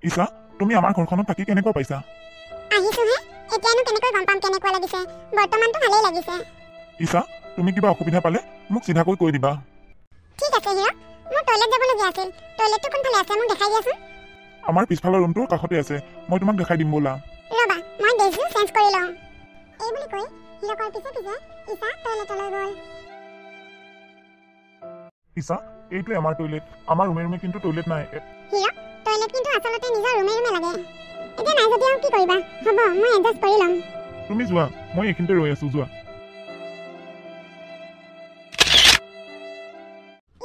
ঈশা, তুমি আমাৰ ঘৰখনত থাকি কেনেকুৱা পাইছা? আহিছোহে, এতিয়ানো কেনেকৈ গম পাম কেনেকুৱা লাগিছে। বৰ্তমানটো ভালেই লাগিছে। ঈশা, তুমি কিবা অসুবিধা পালে মোক চিধাকৈ কৈ দিবা। ঠিক আছে হিৰক, মোৰ টয়লেট যাবলগীয়া আছিল। টয়লেটটো কোনফালে আছে মোক দেখাই দিয়াচোন। আমাৰ পিছফালৰ ৰুমটোৰ কাষতে আছে, মই তোমাক দেখাই দিম ব'লা। ৰ'বা, মই ড্ৰেছযোৰ চেঞ্জ কৰি লওঁ। এই বুলি কৈ হিৰকৰ পিছে পিছে ঈশা টয়লেটলৈ গ'ল। ঈশা, এইটোৱে আমাৰ টয়লেট। আমাৰ ৰুমে ৰুমে কিন্তু টয়লেট নাই। হিৰক, টয়লেট কিন্তু আচলতে নিজৰ ৰুমে ৰুমে লাগে। এতিয়া নাই যদি আৰু কি কৰিবা? হ'ব, মই এডজাষ্ট কৰি ল'ম। তুমি যোৱা, মই এইখিনিতে ৰৈ আছো, যোৱা।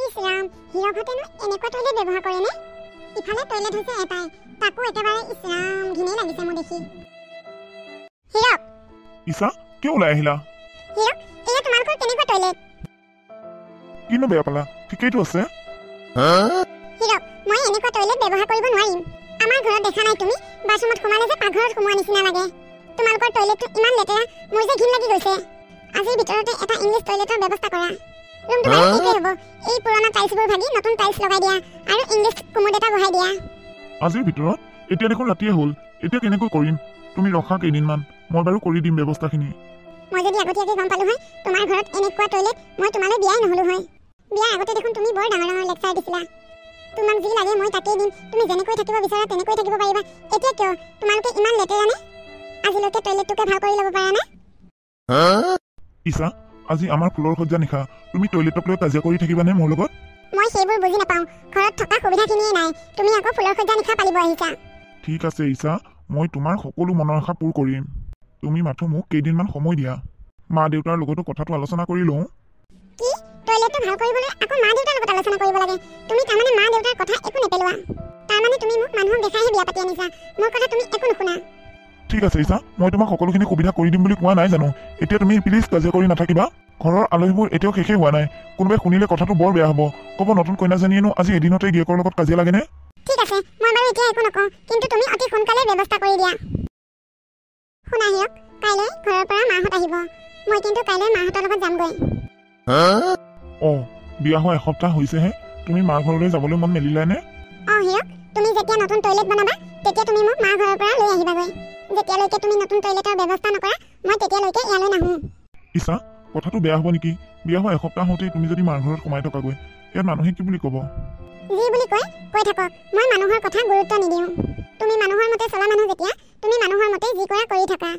ইছ ৰাম, হিৰকহঁতেনো এনেকুৱা টয়লেট ব্যৱহাৰ কৰেনে? ইফালে টয়লেট হৈছে এটাই, তাকো একেবাৰে ইছ ৰাম, ঘিনেই লাগিছে মোৰ দেখি। হিৰক! ঈশা, কিয় ওলাই আহিলা? হিৰক, এয়া তোমালোকৰ কেনেকুৱা টয়লেট? কিনো বেয়া পালা? ঠিকেইটো আছে। হিৰক, মই এনেকুৱা টয়লেট ব্যৱহাৰ কৰিব নোৱাৰিম। আমাৰ ঘৰত দেখা নাই তুমি বাথৰুমত সোমালে যে পাকঘৰত সোমোৱা নিচিনা লাগে। তোমালোকৰ টয়লেটটো ইমান লেতেৰা, মোৰ যে ঘিণ লাগি গৈছে। আজিৰ ভিতৰতে এটা ইংলিছ টয়লেটৰ ব্যৱস্থা কৰা। ৰুমটো বাৰু ঠিকেই হ'ব। এই পুৰণা টাইলছবোৰ ভাগি নতুন টাইলছ লগাই দিয়া আৰু ইংলিছ কুমুদ এটা বহাই দিয়া। আজিৰ ভিতৰত? এতিয়া দেখোন ৰাতিয়ে হ'ল, এতিয়া কেনেকৈ কৰিম? তুমি ৰখা কেইদিনমান, মই বাৰু কৰি দিম ব্যৱস্থাখিনি। মই যদি আগতীয়াকৈ গম পালো হয় তোমাৰ ঘৰত এনেকুৱা টয়লেট, মই তোমালৈ বিয়াই নহলো হয়। বিয়াৰ আগতে দেখোন তুমি বৰ ডাঙৰ ডাঙৰ লেকচাৰ দিছিলা। তোমাক যি লাগে মই তাকেই দিম, তুমি যেনেকৈ থাকিব বিচাৰা তেনেকৈ থাকিব পাৰিবা। এতিয়া কিয় তোমালোকে ইমান লেতেৰা নে? আজিলৈকে টয়লেটটোকে ভাল কৰি ল'ব পাৰা নে? ঈশা, আজি আমাৰ ফুলৰ সজ্জা নিশা, তুমি টয়লেটক লৈ কাজিয়া কৰি থাকিবানে মোৰ লগত? মই সেইবোৰ বুজি নাপাওঁ। ঘৰত থকা সুবিধাখিনিয়ে নাই, তুমি আকৌ ফুলৰ সজ্জা নিশা পালিব আহিছা। ঠিক আছে ঈশা, মই তোমাৰ সকলো মনৰ আশা পূৰ কৰিম। তুমি মাথো মোক কেইদিনমান সময় দিয়া। মা দেউতাৰ লগতো কথাটো আলোচনা কৰি লওঁ। কি? টয়লেটটো ভাল কৰিবলৈ আকৌ মা দেউতাৰ লগত আলোচনা কৰিব লাগে? তুমি তাৰমানে মা দেউতাৰ কথা একো নেপেলোৱা? তাৰমানে তুমি মোক মানুহক দেখাইহে বিয়া পাতি আনিছা, মোৰ কথা তুমি একো নুশুনা। ঠিক আছে ঈশা, মই তোমাক সকলোখিনি সুবিধা কৰি দিম বুলি কোৱা নাই জানো? এতিয়া তুমি প্লিজ কাজিয়া কৰি নাথাকিবা। ঘৰৰ আলহীবোৰ এতিয়াও শেষেই হোৱা নাই। কোনোবাই শুনিলে কথাটো বৰ বেয়া হ'ব। ক'ব নতুন কইনাজনীয়েনো আজি এদিনতে গিয়েকৰ লগত কাজিয়া লাগেনে? ঠিক আছে, মই বাৰু এতিয়া একো নকওঁ, কিন্তু তুমি অতি সোনকালে ব্যৱস্থা কৰি দিয়া। শুনা হিৰক, কাইলৈ ঘৰৰ পৰা মাহঁত আহিব। মই কিন্তু কাইলৈ মাহঁতৰ লগত যামগৈ। বিয়া হোৱা এসপ্তাহ হৈছেহে, তুমি মাৰ ঘৰলৈ যাবলৈ মন মেলিলানে? হিৰক, তুমি যেতিয়া নতুন টয়লেট বনাবা তেতিয়া তুমি মোক মাৰ ঘৰৰ পৰা লৈ আহিবাগৈ। যেতিয়ালৈকে তুমি নতুন টয়লেটৰ ব্যৱস্থা নকৰা মই তেতিয়ালৈকে ইয়ালৈ নাহোঁ। ঈশা, কথাটো বেয়া হ'ব নেকি? বিয়া হোৱা এসপ্তাহ হওঁতেই তুমি যদি মাৰ ঘৰত সোমাই থকাগৈ, ইয়াত মানুহে কি বুলি ক'ব? যি বুলি কৈ থাকক, মই মানুহৰ কথা গুৰুত্ব নিদিওঁ। তুমি মানুহৰ মতে চলা মানুহ যেতিয়া, তুমি মানুহৰ মতে যি কৰা কৰি থাকা।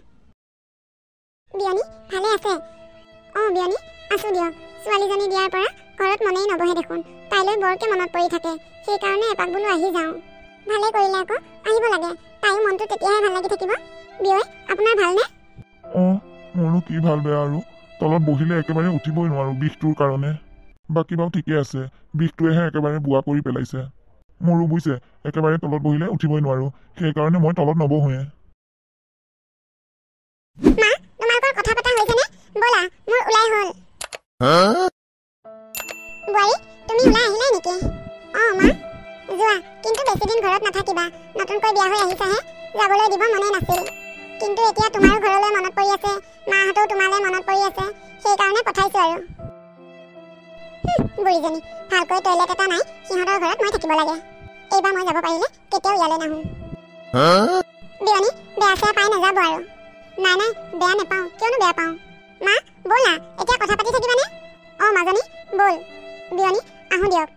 বিয়নী ভালে আছে? বিয়নী আছো দিয়ক। ছোৱালীজনী দিয়াৰ পৰা ঘৰত মনেই নবহে দেখোন। তাইলৈ বৰকে মনত পৰি থাকে, সেইকাৰণে এপাক বোলো আহি যাওঁ। ভালে কৰিলে আকৌ, আহিব লাগে। তাইও মনটো তেতিয়াহে ভাল লাগি থাকিব। বিয়ৈ, আপোনাৰ ভালনে? মোৰনো কি ভাল বেয়া আৰু, তলত বহিলে একেবাৰে উঠিবই নোৱাৰো বিষটোৰ কাৰণে। বাকী বাৰু ঠিকে আছে, বিষটোৱেহে একেবাৰে বুঢ়া কৰি পেলাইছে। মোৰো বুজিছে, একেবাৰে তলত বহিলে উঠিবই নোৱাৰো, সেইকাৰণে মই তলত নবহোৱে। মা, তোমালোকৰ কথা পতা হৈছেনে? ব'লা, মোৰ ওলাই হ'ল। বোৱাৰী, তুমি ওলাই আহিলাই নেকি? মা, যোৱা, কিন্তু বেছি দিন ঘৰত নাথাকিবা। নতুনকৈ বিয়া হৈ আহিছাহে, যাবলৈ দিব মনে নাছিল। কিন্তু এতিয়া তোমাৰো ঘৰলৈ মনত পৰি আছে, মাহঁতেও তোমালৈ মনত পৰি আছে, সেইকাৰণে পঠাইছো আৰু। বুঢ়ীজনী, ভালকৈ টয়লেট এটা নাই, সিহঁতৰ ঘৰত মই থাকিব লাগে। এইবাৰ মই যাব পাৰিলে কেতিয়াও ইয়ালৈ নাহোঁ। বিয়নী, বেয়া চেয়া পাই নাযাব আৰু। নাই নাই, বেয়া নেপাওঁ, কিয়নো বেয়া পাওঁ। মা, ব'লা, এতিয়া কথা পাতি থাকিবানে? মাজনী, ব'ল। বিয়নী, আহোঁ দিয়ক।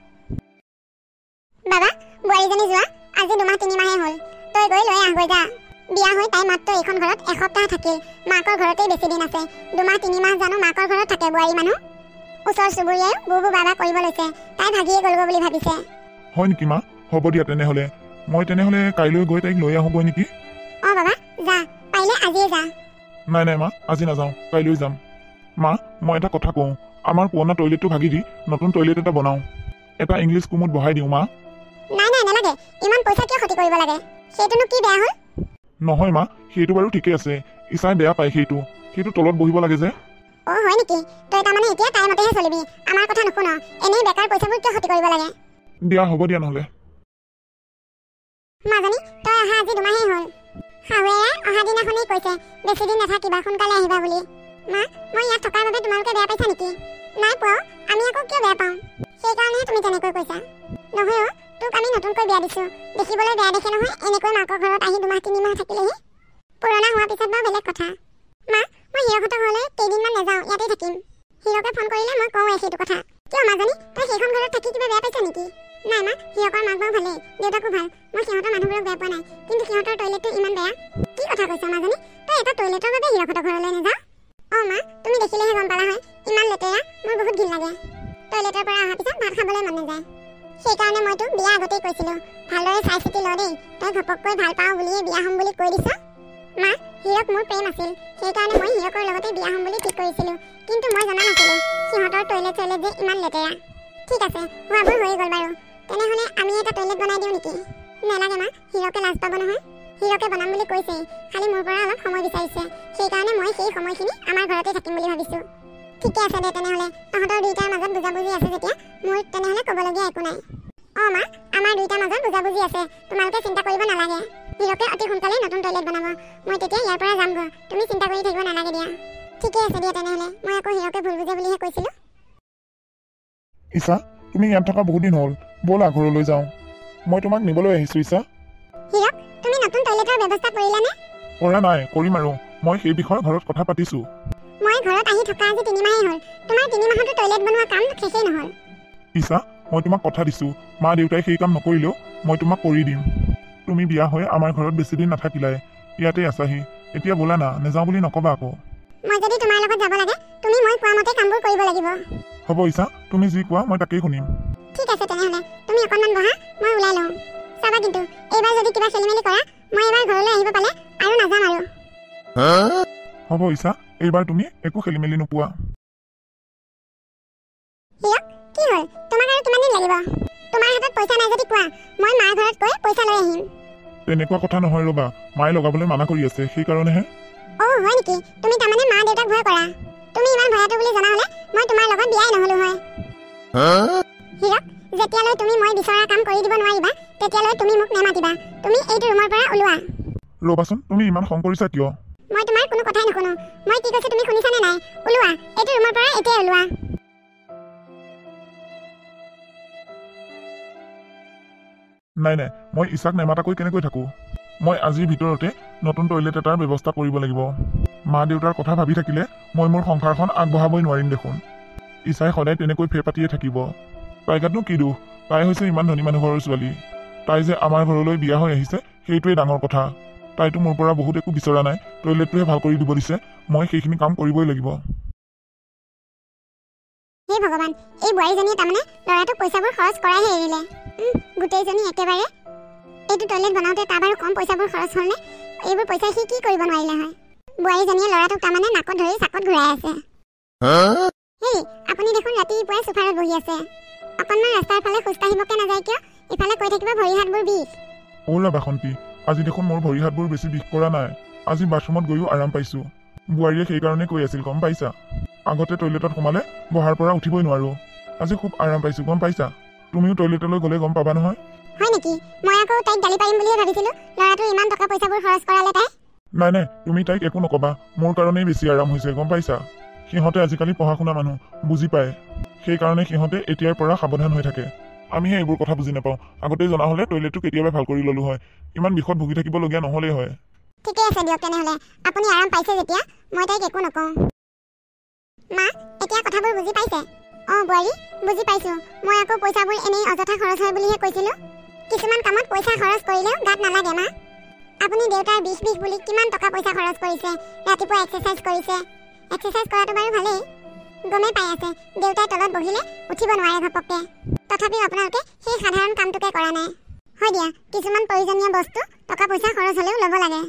বাবা, বোৱাৰীজনী যোৱা আজি 2 মাহ 3 মাহে হ'ল। তই গৈ লৈ আহগৈ যা। বিয়া হৈ তাই মাত্ৰ এইখন ঘৰত এসপ্তাহ থাকিল, মাকৰ ঘৰতেই বেছি দিন আছে। 2 মাহ 3 মাহ জানো মাকৰ ঘৰত থাকে বোৱাৰী মানুহ? ওচৰ চুবুৰীয়াই বুবু বাবা কৰিব লৈছে, তাই ভাগিয়ে গ'লগৈ বুলি ভাবিছে। হয় নেকি মা? হ'ব দিয়া তেনেহ'লে, মই তেনেহ'লে কাইলৈ গৈ তাইক লৈ আহোঁগৈ নেকি? বাবা, যা, পাৰিলে আজিয়ে যা। নাই মা, আজি নাযাওঁ, কাইলৈ যাম। মা, মই এটা কথা কওঁ, আমাৰ পুৰণা টয়লেটটো ভাগি দি নতুন টয়লেট এটা বনাওঁ। এটা ইংলিছ কুমুদ বহাই দিওঁ মা। নাই নালাগে, ইমান পইচা কিয় ক্ষতি কৰিব লাগে? সেইটোনো কি বেয়া হ'ল? নহয় মা, সেইটো বাৰু ঠিকেই আছে। ঈশাই বেয়া পায় সেইটো তলত বহিব লাগে যে। হয় নেকি? তই তাৰমানে এতিয়া তাইৰ মতেহে চলিবি, আমাৰ কথা নুশুন। এনেই বেকাৰ পইচাবোৰ কিয় ক্ষতি কৰিব লাগে? দিয়া, হ'ব দিয়া নহ'লে। মাজনী, তই অহা আজি 2 মাহেই হ'ল। শাহুৱেৰে অহা দিনাখনেই কৈছে বেছি দিন নাথাকিবা, সোনকালে আহিবা বুলি। মা, মই ইয়াত থকাৰ বাবে তোমালোকে বেয়া পাইছা নেকি? নাই পোৱা, আমি আকৌ কিয় বেয়া পাওঁ? সেইকাৰণেহে তুমি তেনেকৈ কৈছা। নহয় তোক তোক আমি নতুনকৈ বিয়া দিছো দেখিবলৈ বেয়া দেখে নহয় এনেকৈ মাকৰ ঘৰত আহি 2 মাহ 3 মাহ থাকিলেহি পুৰণা হোৱাৰ পিছত বাৰু বেলেগ কথা মা মই হিৰকহঁতৰ ঘৰলৈ কেইদিনমান নাযাওঁ ইয়াতে থাকিম হিৰকে ফোন কৰিলে মই কওঁ সেইটো কথা কিয় মাজনী তই সেইখন ঘৰত থাকি কিবা বেয়া পাইছ নেকি নাই মা হিৰকৰ মাক বাৰু ভালেই দেউতাকো ভাল মই সিহঁতৰ মানুহবোৰক বেয়া পোৱা নাই কিন্তু সিহঁতৰ টয়লেটটো ইমান বেয়া কি কথা কৈছ মাজনী তই এটা টয়লেটৰ বাবে হিৰকহঁতৰ ঘৰলৈ নাযাওঁ মা তুমি দেখিলেহে গম পালা হয় ইমান লেতেৰা মোৰ বহুত ঘিণ লাগে টয়লেটৰ পৰা অহাৰ পিছত ভাত খাবলৈ মন নাযায় সেইকাৰণে মই তোক বিয়া আগতেই কৈছিলোঁ ভালদৰে চাই চিতি ল দেই তই ঘপককৈ ভাল পাওঁ বুলিয়ে বিয়া হ'ম বুলি কৈ দিছ মা হিৰক মোৰ প্ৰেম আছিল সেইকাৰণে মই হিৰকৰ লগতে বিয়া হ'ম বুলি ঠিক কৰিছিলোঁ কিন্তু মই জনা নাছিলোঁ সিহঁতৰ টয়লেট যে ইমান লেতেৰা ঠিক আছে হোৱাবোৰ হৈ গ'ল বাৰু তেনেহ'লে আমি এটা টয়লেট বনাই দিওঁ নেকি নালাগে মা হিৰকে লাজ পাব নহয় হিৰকে বনাম বুলি কৈছেই খালি মোৰ পৰা অলপ সময় বিচাৰিছে সেইকাৰণে মই সেই সময়খিনি আমাৰ ঘৰতে থাকিম বুলি ভাবিছোঁ ঠিকে আছে দে তেনেহ'লে তহঁতৰ দুইটাৰ মাজত বুজাবুজি আছে যেতিয়া মোৰ তেনেহ'লে ক'বলগীয়া একো নাই মা আমাৰ দুইটাৰ মাজত বুজাবুজি আছে তোমালোকে চিন্তা কৰিব নালাগে হিৰকে অতি সোনকালে নতুন টয়লেট বনাব মই তেতিয়া ইয়াৰ পৰা যামগৈ তুমি চিন্তা কৰি থাকিব নালাগে দিয়া ঠিকে আছে দিয়া তেনেহ'লে মই আকৌ হিৰকে ভুল বুজে বুলিহে কৈছিলোঁ ঈশা তুমি ইয়াত থকা বহুত দিন হ'ল ব'লা ঘৰলৈ যাওঁ মই তোমাক নিবলৈ আহিছোঁ ঈশা হিৰক তুমি নতুন টয়লেটৰ ব্যৱস্থা কৰিলানে কৰা নাই কৰিম আৰু মই সেই বিষয়ে ঘৰত কথা পাতিছোঁ মই ঘৰত আহি থকা আজি 3 মাহেই হ'ল তোমাৰ 3 মাহতো টয়লেট বনোৱা কাম শেষেই নহ'ল ঈশা মই তোমাক কথা দিছোঁ মা দেউতাই সেই কাম নকৰিলেও মই তোমাক কৰি দিম তুমি বিয়া হৈ আমাৰ ঘৰত বেছি দিন নাথাকিলাই ইয়াতে আছাহি এতিয়া ব'লা না নেযাওঁ বুলি নক'বা আকৌ মই যদি তোমাৰ লগত যাব লাগে তুমি মই কোৱা মতে কামবোৰ কৰিব লাগিব হ'ব ঈশা তুমি যি কোৱা মই তাকেই শুনিম ঠিক আছে তেনেহ'লে তুমি অকণমান বহা মই ওলাই লওঁ চাবা কিন্তু এইবাৰ যদি কিবা খেলিমেলি কৰা মই এবাৰ ঘৰলৈ আহিব পালে আৰু নাযাম আৰু হ'ব ঈশা এইবাৰ তুমি একো খেলিমেলি নোপোৱা হিৰক কি হ'ল তোমাক আৰু কিমান দিন লাগিব তোমাৰ হাতত পইচা নাই যদি কোৱা মই মাৰ ঘৰত গৈ পইচা লৈ আহিম তেনেকুৱা কথা নহয় ৰ'বা মায়ে লগাবলৈ মানা কৰি আছে সেইকাৰণেহে হয় নেকি তুমি তাৰমানে মা দেউতাক ভয় কৰা তুমি ইমান ভয়াতু বুলি জনা হ'লে মই তোমাৰ লগত বিয়াই নহ'লো হয় হিৰক যেতিয়ালৈ তুমি মই বিচৰা কাম কৰি দিব নোৱাৰিবা তেতিয়ালৈ তুমি মোক নেমাতিবা তুমি এইটো ৰুমৰ পৰা ওলোৱা ৰ'বাচোন তুমি ইমান খং কৰিছা কিয় মই তোমাৰ কোনো কথাই নুশুনো মই কি কৈছো তুমি শুনিছানে নাই ওলোৱা এইটো ৰুমৰ পৰা এতিয়াই ওলোৱা নাই মই ঈশাক নেমাতাকৈ কেনেকৈ থাকোঁ মই আজিৰ ভিতৰতে নতুন টয়লেট এটাৰ ব্যৱস্থা কৰিব লাগিব মা দেউতাৰ কথা ভাবি থাকিলে মই মোৰ সংসাৰখন আগবঢ়াবই নোৱাৰিম দেখোন ঈশাই সদায় তেনেকৈ ফেৰ পাতিয়ে থাকিব তাই গাতনো কি দুখ তাই হৈছে ইমান ধনী মানুহ ঘৰৰ ছোৱালী তাই যে আমাৰ ঘৰলৈ বিয়া হৈ আহিছে সেইটোৱে ডাঙৰ কথা তাইতো মোৰ পৰা বহুত একো বিচৰা নাই টয়লেটটোহে ভাল কৰি দিব দিছে মই সেইখিনি কাম কৰিবই লাগিব হে ভগৱান এই বোৱাৰীজনীয়ে তাৰমানে ল'ৰাটোক পইচাবোৰ খৰচ কৰাইহে এৰিলে গোটেইজনী একেবাৰে এইটো টয়লেট বনাওঁতে তাৰ বাৰু কম পইচাবোৰ খৰচ হ'লনে এইবোৰ পইচা সি কি কৰিব নোৱাৰিলে হয় বোৱাৰীজনীয়ে ল'ৰাটোক তাৰমানে নাকত ধৰি চাকত ঘূৰাই আছে হেই আপুনি দেখোন ৰাতিপুৱাই চোফাৰত বহি আছে অকণমান ৰাস্তাৰ ফালে খোজকাঢ়িবকে নাযায় কিয় ইফালে কৈ থাকিব ভৰি হাতবোৰ বিষ অ'লা বাসন্তী আজি দেখোন মোৰ ভৰি হাতবোৰ বেছি বিষ কৰা নাই আজি বাথৰুমত গৈও আৰাম পাইছোঁ বোৱাৰীয়ে সেইকাৰণে কৈ আছিল গম পাইছা আগতে টয়লেটত সোমালে বহাৰ পৰা উঠিবই নোৱাৰোঁ আজি খুব আৰাম পাইছোঁ গম পাইছা তুমিও টয়লেটলৈ গ'লে গম পাবা নহয় হয় নেকি মই আকৌ তাইক গালি পাৰিম বুলিয়ে ভাবিছিলোঁ ল'ৰাটোৰ ইমান টকা পইচাবোৰ খৰচ কৰালে তাই নাই তুমি তাইক একো নক'বা মোৰ কাৰণেই বেছি আৰাম হৈছে গম পাইছা সিহঁতে আজিকালি পঢ়া শুনা মানুহ বুজি পায় সেইকাৰণে সিহঁতে এতিয়াৰ পৰা সাৱধান হৈ থাকে আমিহে এইবোৰ কথা বুজি নাপাওঁ আগতেই জনা হ'লে টয়লেটটো কেতিয়াবা ভাল কৰি ল'লো হয় ইমান বিষত ভুগি থাকিবলগীয়া নহ'লেই হয় ঠিকে আছে দিয়ক তেনেহ'লে আপুনি আৰাম পাইছে যেতিয়া মই তাইক একো নকওঁ মা এতিয়া কথাবোৰ বুজি পাইছে বোৱাৰী বুজি পাইছোঁ মই আকৌ পইচাবোৰ এনেই অযথা খৰচ হয় বুলিহে কৈছিলোঁ কিছুমান কামত পইচা খৰচ কৰিলেও গাত নালাগে মা আপুনি দেউতাৰ বিষ বুলি কিমান টকা পইচা খৰচ কৰিছে ৰাতিপুৱা এক্সাৰচাইজ কৰিছে এক্সাৰচাইজ কৰাটো বাৰু ভালেই গমেই পাই আছে দেউতাই তলত বহিলে উঠিব নোৱাৰে ঘপককে তথাপিও আপোনালোকে সেই সাধাৰণ কামটোকে কৰা নাই হয় দিয়া কিছুমান প্ৰয়োজনীয় বস্তু টকা পইচা খৰচ হ'লেও ল'ব লাগে